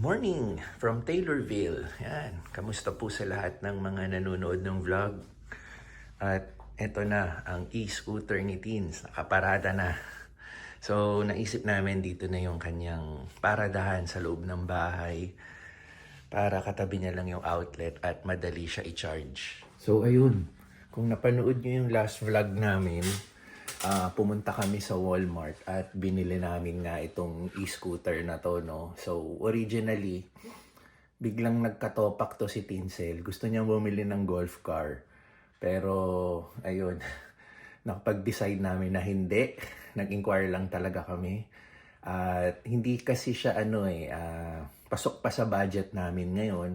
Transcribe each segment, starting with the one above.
Morning from Taylorville. Yan, kamusta po sa lahat ng mga nanonood ng vlog? At eto na, ang e-scooter ni Teens, nakaparada na. So, naisip namin dito na yung kanyang paradahan sa loob ng bahay para katabi niya lang yung outlet at madali siya i-charge. So, ayun, kung napanood niyo yung last vlog namin, pumunta kami sa Walmart at binili namin nga itong e-scooter na to, no? So, originally, biglang nagkatopak to si Tinsel. Gusto niya bumili ng golf car. Pero, ayun, nakapag-decide namin na hindi. Nag-inquire lang talaga kami. At hindi kasi siya, pasok pa sa budget namin ngayon.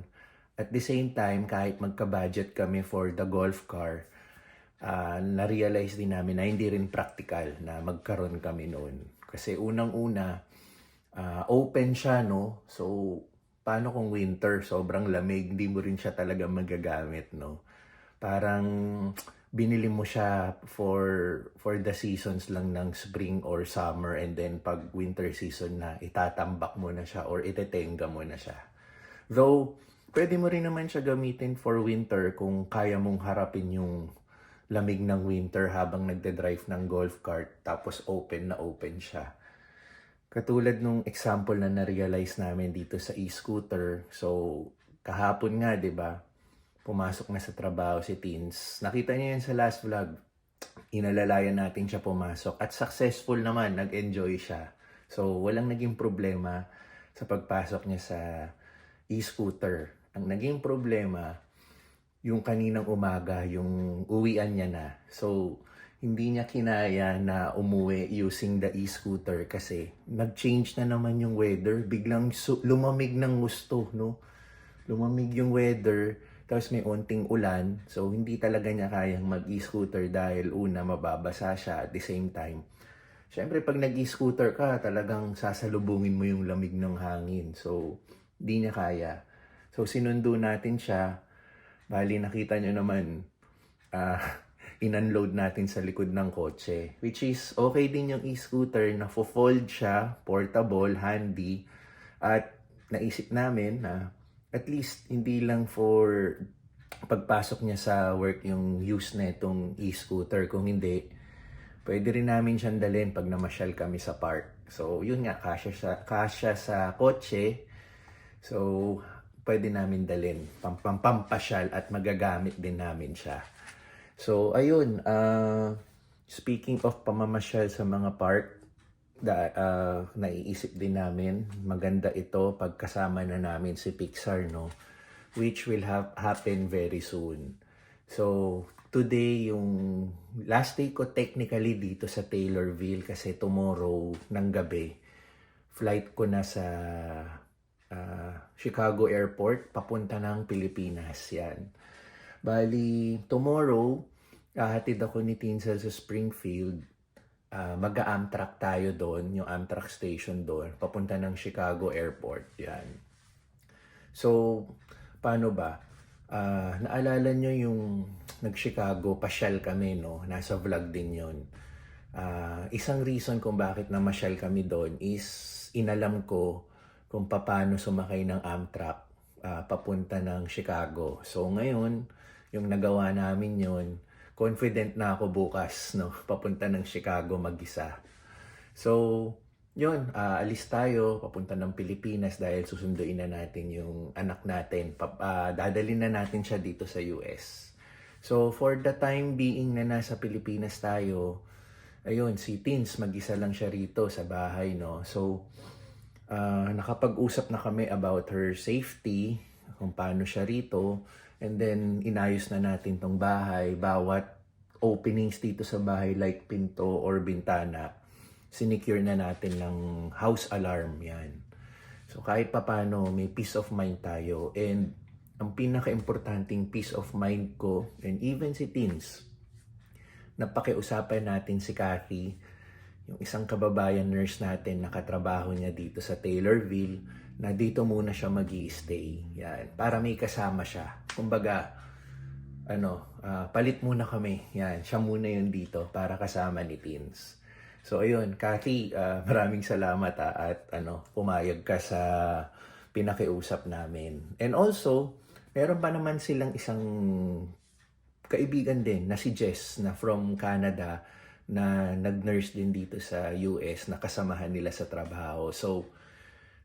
At the same time, kahit magka-budget kami for the golf car, na-realize din namin na hindi rin practical na magkaroon kami noon. Kasi unang-una, open siya, no? So, paano kung winter, sobrang lamig, hindi mo rin siya talaga magagamit, no? Parang binili mo siya for the seasons lang ng spring or summer, and then pag winter season na, itatambak mo na siya or itetenga mo na siya. Though, pwede mo rin naman siya gamitin for winter kung kaya mong harapin yung lamig ng winter habang nagde-drive ng golf cart, tapos open na open siya. Katulad nung example na na-realize namin dito sa e-scooter. So, kahapon nga, 'di ba? Pumasok na sa trabaho si Teens. Nakita niyo yan sa last vlog. Inalalayan natin siya pumasok at successful naman, nag-enjoy siya. So, walang naging problema sa pagpasok niya sa e-scooter. Ang naging problema, yung kaninang umaga, yung uwian niya na. So, hindi niya kinaya na umuwi using the e-scooter kasi nag-change na naman yung weather. Biglang lumamig ng gusto, no? Lumamig yung weather, tapos may onting ulan. So, hindi talaga niya kayang mag-e-scooter dahil una, mababasa siya at the same time. Siyempre, pag nag-e-scooter ka, talagang sasalubungin mo yung lamig ng hangin. So, hindi niya kaya. So, sinundo natin siya. Bali, nakita nyo naman, in-unload natin sa likod ng kotse. Which is, okay din yung e-scooter na fold siya, portable, handy. At naisip namin na at least hindi lang for pagpasok niya sa work yung use na itong e-scooter. Kung hindi, pwede rin namin siyang dalhin pag namasyal kami sa park. So, yun nga, kasya sa kotse. So, pwede namin dalhin pampasyal at magagamit din namin siya. So, ayun, speaking of pamamasyal sa mga park, naiisip din namin, maganda ito pagkasama na namin si Pixar, no? Which will happen very soon. So, today, yung last day ko technically dito sa Taylorville kasi tomorrow ng gabi, flight ko na sa Chicago Airport, papunta ng Pilipinas. Yan. Bali, tomorrow, hatid ako ni Tinsel sa Springfield. Mag-a-Amtrak tayo doon, yung Amtrak station doon, papunta ng Chicago Airport. Yan. So, paano ba? Naalala nyo yung nag-Chicago, pasyal kami, no? Nasa vlog din yon. Isang reason kung bakit namasyal kami doon is inalam ko kung paano sumakay ng Amtrak papunta ng Chicago. So ngayon, yung nagawa namin yon, confident na ako bukas, no, papunta ng Chicago mag-isa. So, yun, alis tayo, papunta ng Pilipinas dahil susunduin na natin yung anak natin. Dadalhin na natin siya dito sa US. So, for the time being na nasa Pilipinas tayo, ayun, si Teens, mag-isa lang siya rito sa bahay, no. So, nakapag-usap na kami about her safety, kung paano siya rito, and then inayos na natin tong bahay. Bawat openings dito sa bahay like pinto or bintana, sinecure na natin ng house alarm. Yan. So kahit papano may peace of mind tayo, and ang pinaka-importanting peace of mind ko, and even si Teens, napakiusapan natin si Kathy, yung isang kababayan nurse natin, nakatrabaho niya dito sa Taylorville, na dito muna siya mag-i-stay. Yan, para may kasama siya. Kumbaga, palit muna kami. Yan, siya muna yun dito para kasama ni Teens. So ayun, Kathy, maraming salamat at pumayag ka sa pinakiusap namin. And also, meron pa naman silang isang kaibigan din na si Jess na from Canada na nag-nurse din dito sa US na kasamahan nila sa trabaho. So,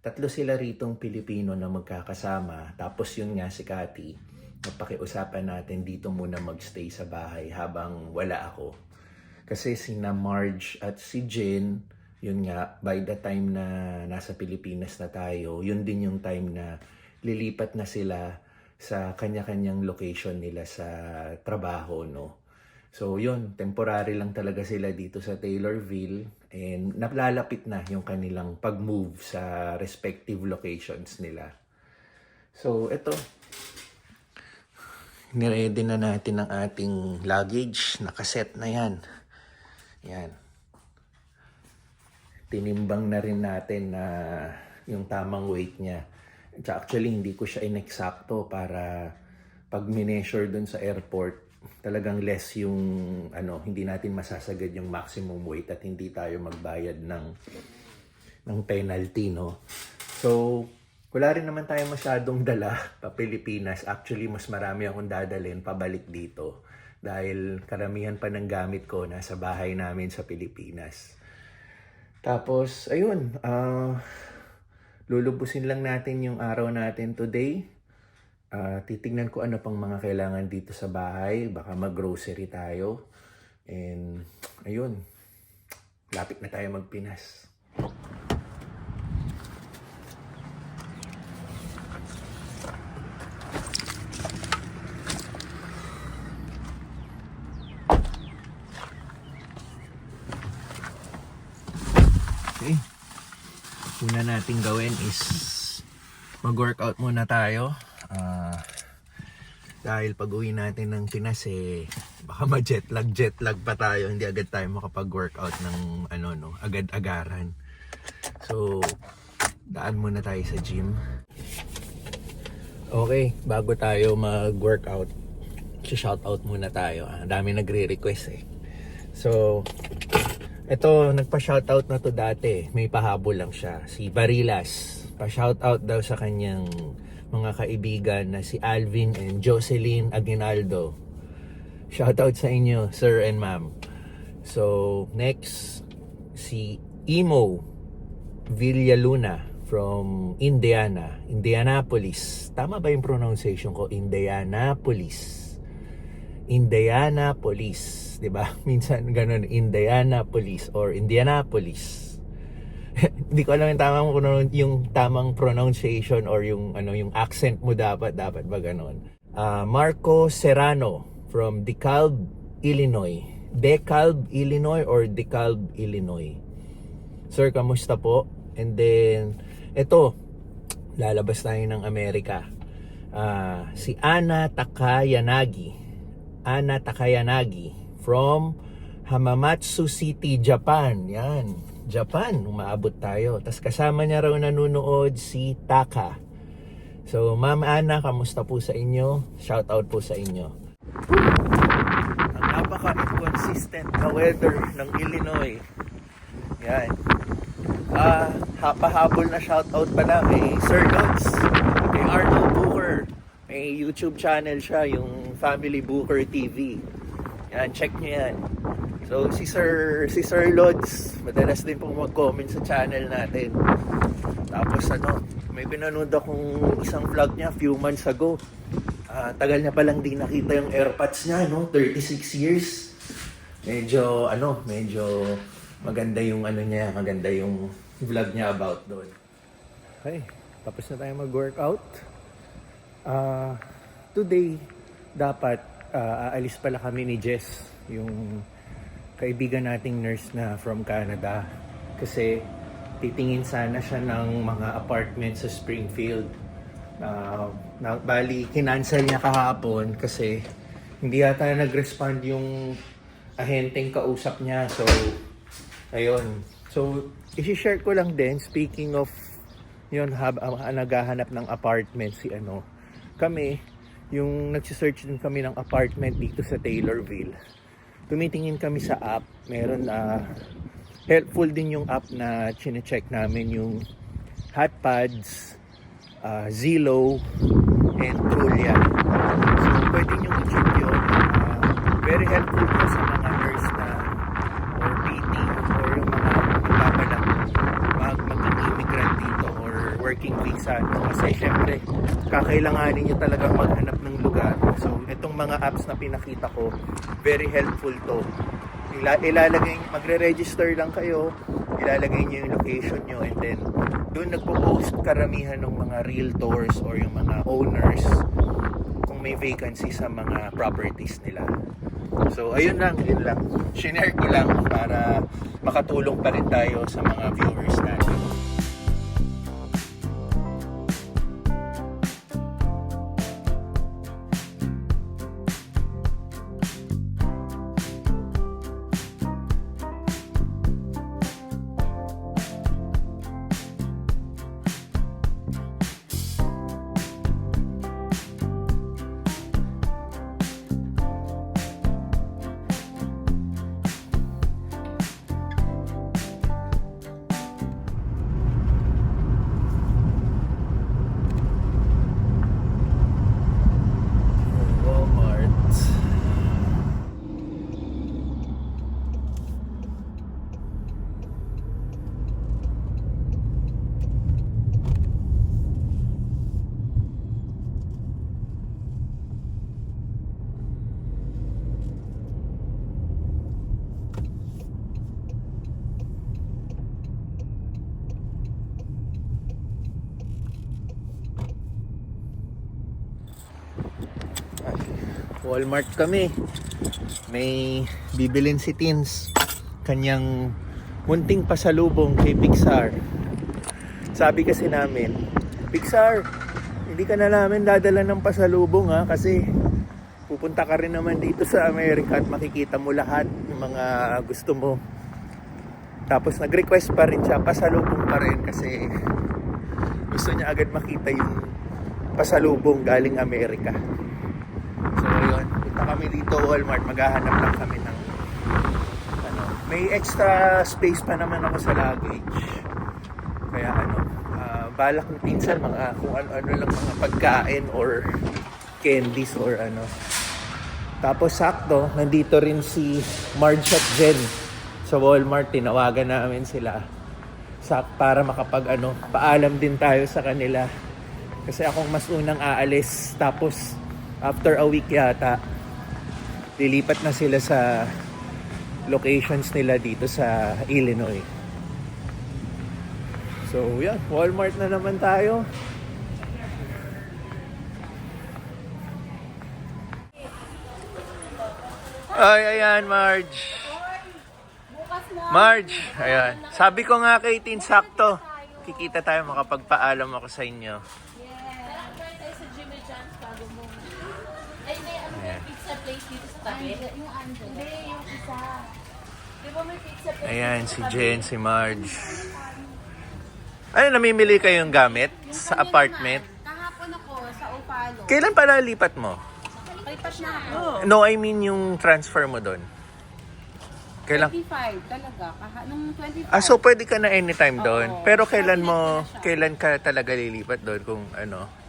tatlo sila ritong Pilipino na magkakasama. Tapos yun nga si Cathy, napakiusapan natin dito muna magstay sa bahay habang wala ako. Kasi sina Marge at si Jen, yun nga, by the time na nasa Pilipinas na tayo, yun din yung time na lilipat na sila sa kanya-kanyang location nila sa trabaho, no? So yun, temporary lang talaga sila dito sa Taylorville and nalalapit na yung kanilang pag-move sa respective locations nila. So ito, niready na natin ang ating luggage, nakaset na yan. Yan. Tinimbang na rin natin na yung tamang weight niya. Actually, hindi ko siya ineksakto para pag mineasure dun sa airport, talagang less yung hindi natin masasagad yung maximum weight at hindi tayo magbayad ng penalty, no? So, wala rin naman tayo masyadong dala pa Pilipinas. Actually, mas marami akong dadalhin pabalik dito dahil karamihan pa ng gamit ko nasa bahay namin sa Pilipinas. Tapos, ayun, lulubusin lang natin yung araw natin today. Titignan ko ano pang mga kailangan dito sa bahay. Baka mag-grocery tayo. And, ayun. Lapit na tayo magpinas. Okay. Una nating gawin is mag-workout muna tayo. Dahil pag uwi natin ng Pinas baka ma-jetlag pa tayo, hindi agad tayo makapag-workout ng agad-agaran. So daan muna tayo sa gym. Okay, bago tayo mag-workout, shoutout muna tayo. Dami nagre-request So ito, nagpa-shoutout na to dati, may pahabol lang siya, si Barilas. Pa-shoutout daw sa kanyang mga kaibigan na si Alvin and Jocelyn Aguinaldo. Shoutout sa inyo, sir and ma'am. So, next, si Imo Villaluna from Indianapolis. Tama ba yung pronunciation ko? Indianapolis. Diba? Minsan ganun, Indianapolis or Indianapolis. Hindi ko alam yung tamang pronunciation or yung accent mo dapat ba ganun. Marco Serrano from DeKalb, Illinois. DeKalb, Illinois or DeKalb, Illinois. Sir, kamusta po? And then ito, lalabas tayo ng Amerika. Si Ana Takayanagi from Hamamatsu City, Japan. Yan. Japan, umaabot tayo. Tapos kasama niya raw nanonood si Taka. So, Ma'am Ana, kamusta po sa inyo? Shout out po sa inyo. Ang napaka-inconsistent na weather ng Illinois. Yan. Pahabol na shout out pala kay Sir Lods, kay Arnold Booker. May YouTube channel siya, yung Family Booker TV. Yan, check niyo yan. So, si Sir Lods, madalas din pong mag-comment sa channel natin. Tapos may pinanood akong isang vlog niya few months ago. Tagal niya palang di nakita yung AirPods niya, 36 years. Medyo maganda yung maganda yung vlog niya about doon. Okay, tapos na tayo mag-workout. Today, dapat aalis pala kami ni Jess, yung kaibigan nating nurse na from Canada, kasi titingin sana siya ng mga apartment sa Springfield. Bali, kinancel niya kahapon kasi hindi yata nag-respond yung ahenteng kausap niya. So, ayun. So, isi-share ko lang din, speaking of yun, naghahanap ng apartment kami, yung nagsisearch din kami ng apartment dito sa Taylorville. Tumitingin kami sa app. Meron helpful din yung app na chine-check namin yung Hotpads, Zillow, and Trulia. So pwede nyo i-check yun. Very helpful po sa mga nurse na or PT or yung mga nagpapalang maging immigrant dito or working visa. Kasi syempre, kakailanganin nyo talaga maghanap ng lugar. So itong mga apps na pinakita ko, very helpful to. Ilalagay, magre-register lang kayo, ilalagay nyo yung location nyo, and then doon nagpo-post karamihan ng mga realtors or yung mga owners kung may vacancy sa mga properties nila. So ayun lang, yun lang. Shinare ko lang para makatulong pa rin tayo sa mga viewers natin. Walmart kami. May bibilin si Teens. Kanyang munting pasalubong kay Pixar. Sabi kasi namin, Pixar, hindi ka na namin dadala ng pasalubong ha, kasi pupunta ka rin naman dito sa Amerika at makikita mo lahat ng mga gusto mo. Tapos nag-request pa rin siya, pasalubong pa rin kasi gusto niya agad makita yung pasalubong galing Amerika. So yun, punta kami dito Walmart, maghahanap lang kami ng may extra space pa naman ako sa luggage. Kaya balak ng pinsan kung ano lang mga pagkain or candies or ano. Tapos sakto, nandito rin si Marge at Jen sa Walmart, tinawagan namin sila para paalam din tayo sa kanila. Kasi akong mas unang aalis, tapos after a week yata, lilipat na sila sa locations nila dito sa Illinois. So yan, Walmart na naman tayo. Ay, ayan, Marge. Marge, ayan. Sabi ko nga kay Tin, sakto. Kikita tayo, makapagpaalam ako sa inyo. Ayan, si Jen, si Marge. Ano, namimili kayong gamit sa apartment? Kahapon ako sa Opalo. Kailan pala lipat mo? Lipat na ako. No, I mean yung transfer mo doon. Kailan? 25 talaga. Nung 25. So pwede ka na anytime doon. Oo. Pero kailan Sabi na siya. kailan ka talaga lilipat doon kung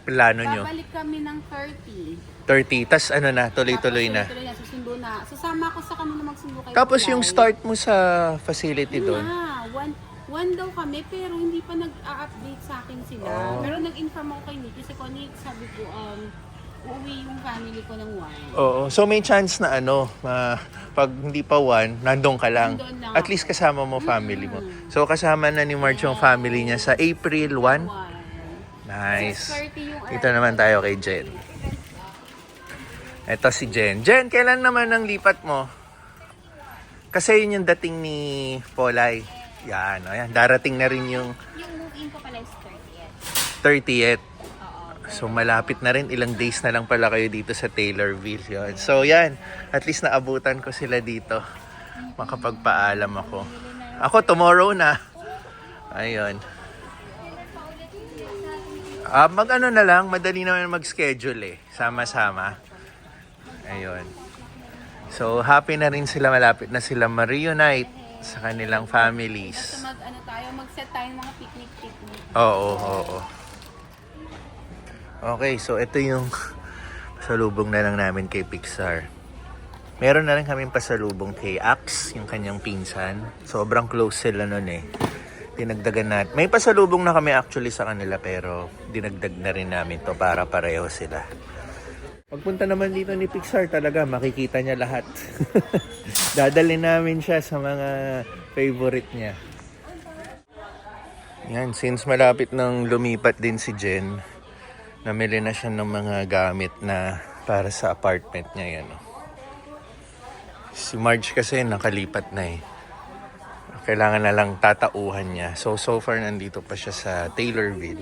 plano nyo? Babalik kami ng 30. 30, tas tuloy-tuloy na. Tuloy-tuloy na, susundo na. Sasama ko sa kanila magsundo kayo. Tapos yung start mo sa facility doon? One daw kami, pero hindi pa nag-a-update sa akin sila. Oh. Pero nag-inform ako kay Nick. Kasi ko, Nick, sabi ko, uuwi yung family ko ng 1. Oo. So may chance na pag hindi pa 1, nandun ka lang. Nandun lang At ako. least kasama mo family mo. So kasama na ni Marge yung family niya sa April 1. Nice. 6:30 yung Dito naman tayo kay Jen. Ito si Jen. Jen, kailan naman ang lipat mo? Kasi yun yung dating ni Polay. Yan, ayan. Darating na rin yung Yung move-in ko pala is 30th. 30th. Oo. So malapit na rin. Ilang days na lang pala kayo dito sa Taylorville. Yan. So yan. At least naabutan ko sila dito. Makapagpaalam ako. Ako tomorrow na. Ayun. Mag-ano na lang. Madali naman mag-schedule eh. Sama-sama. Ayun. So happy na rin sila. Malapit na sila ma-reunite sa kanilang families. So mag-set tayo ng mga picnic. Oo, oo. Okay, so ito yung pasalubong na lang namin kay Pixar. Meron na rin kaming pasalubong kay Axe, yung kanyang pinsan. Sobrang close sila nun eh. Dinagdagan natin. May pasalubong na kami actually sa kanila pero dinagdag na rin namin to para pareho sila. Pagpunta naman dito ni Pixar talaga makikita niya lahat. Dadalhin namin siya sa mga favorite niya. Yan, since malapit nang lumipat din si Jen, namili na siya ng mga gamit na para sa apartment niya yan. Si Marge kasi nakalipat na eh. Kailangan na lang tatauhan niya. So far nandito pa siya sa Taylorville.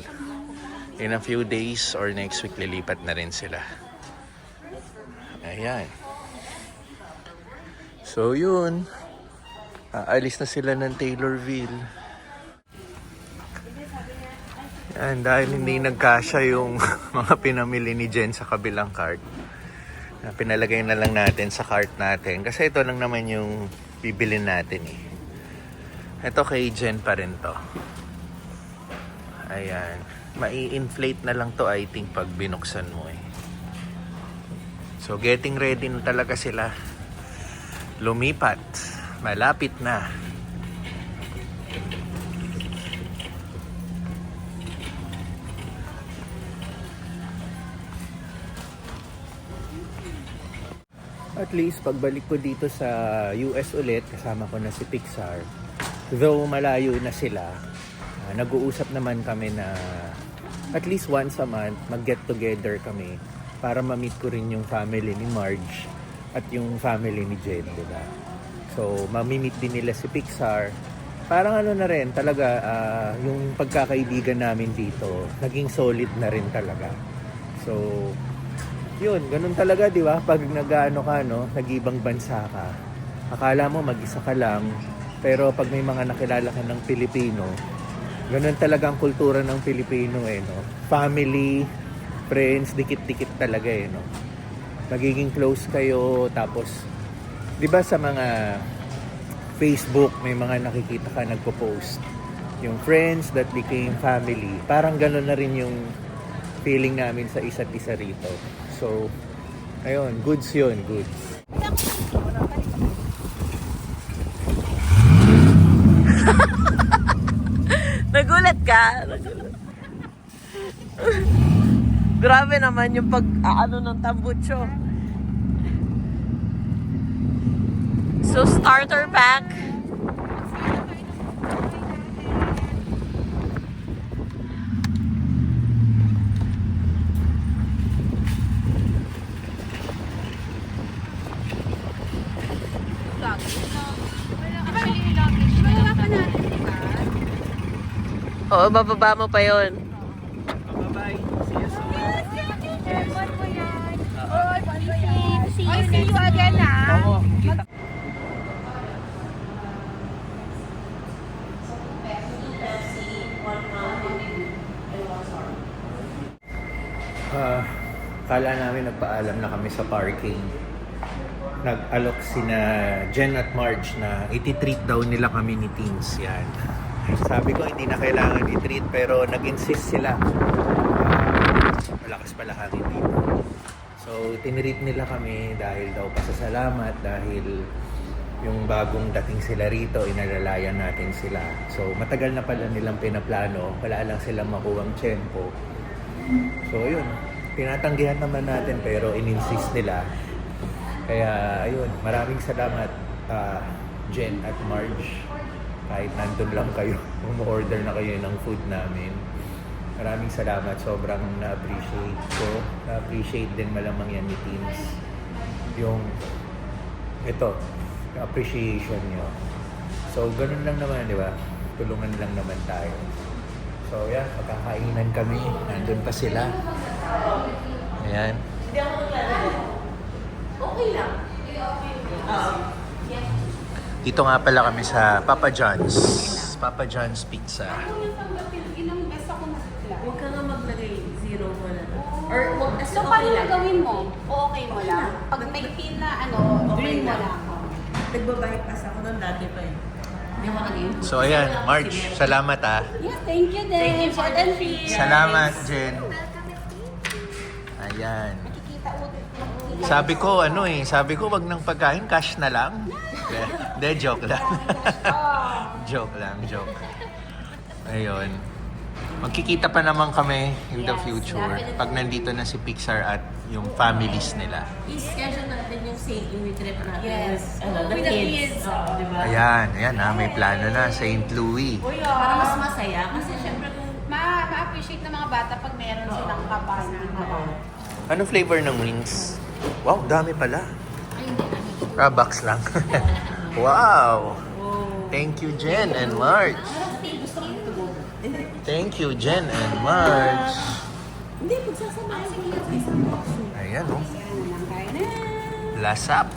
In a few days or next week lilipat na rin sila. Ayan. So yun. Aalis na sila ng Taylorville. Yan, dahil hindi nagkasya yung mga pinamili ni Jen sa kabilang cart. Pinalagay na lang natin sa cart natin. Kasi ito lang naman yung bibilin natin eh. Ito kay Jen pa rin to. Ayan. Mai-inflate na lang to I think pag binuksan mo eh. So getting ready na talaga sila. Lumipat. Malapit na. At least pagbalik ko dito sa US ulit, kasama ko na si Pixar. Though malayo na sila, nag-uusap naman kami na at least once a month mag-get together kami para ma-meet ko rin yung family ni Marge at yung family ni Jen, diba? So, ma-meet din nila si Pixar. Parang ano na rin, talaga yung pagkakaibigan namin dito, naging solid na rin talaga. So, yun, ganun talaga, di ba? Pag nag-ano ka, no, nag-ibang bansa ka, akala mo mag-isa ka lang, pero pag may mga nakilala ka ng Pilipino, ganun talaga ang kultura ng Pilipino eh, no? Family, friends, dikit-dikit talaga eh, no? Magiging close kayo, tapos, di ba sa mga Facebook, may mga nakikita ka nagpo-post, yung friends that became family, parang ganun na rin yung feeling namin sa isa't isa rito. So, ayun, goods yun, goods. Nagulat ka? Grabe naman yung pag-ano ng tambucho. So, starter pack. Oo, bababa mo pa yun. Bye-bye. See you soon. See you again, Kala namin nagpaalam na kami sa parking. Nag-alok sina Jen at Marge na iti-treat daw nila kami ni Teens. Yan. Sabi ko hindi na kailangan i-treat pero nag-insist sila. Malakas pala hangin dito. So, tinreat nila kami dahil daw pasasalamat dahil yung bagong dating sila rito, inalalayan natin sila. So, matagal na pala nilang pinaplano. Wala lang silang makuwang tiyempo. So, yun. Tinatanggihan naman natin pero in-insist nila. Kaya, ayun. Maraming salamat, Jen at Marge. Kahit nandun lang kayo, umu-order na kayo ng food namin. Maraming salamat. Sobrang na-appreciate ko. Na-appreciate din malamang yan ni Teens. Yung, ito, appreciation nyo. So, ganun lang naman, di ba? Tulungan lang naman tayo. So, yeah, magkakainan kami. Nandun pa sila. Ayan. Okay lang. Dito nga pala kami sa Papa John's. Papa John's Pizza. Ilang beses ako nasukla. Huwag ka nga maglagay zero mo na. Or huwag kasi So, paano yung gawin mo? O okay mo lang? Pag may pin na green mo lang. Nagbabaypas ako nun dati pa eh. Hindi ako naging. So, ayan. Marge, salamat ah. Yes, thank you din. Thank you for the feed. Salamat, Jen. Ayan. Sabi ko, sabi ko, wag nang pagkain, cash na lang. De, joke lang. Joke lang, joke. Ayun. Magkikita pa naman kami in the future pag nandito na si Pixar at yung families nila. I-schedule natin yung St. Louis trip natin. Yes. The With the kids. kids. Diba? Ayan, may plano na, St. Louis. Para mas masaya. Kasi syempre kung Ma-appreciate ng mga bata pag meron silang kapasama. Ano flavor ng wings? Wow, dami pala. ay hindi. Box lang. Wow! Thank you, Jen and Marge. Gusto ko ito go. Thank you, Jen and Marge. Hindi, pagsasama. Sige, sa isang box. Ayan, oh. Kain na. Lasap.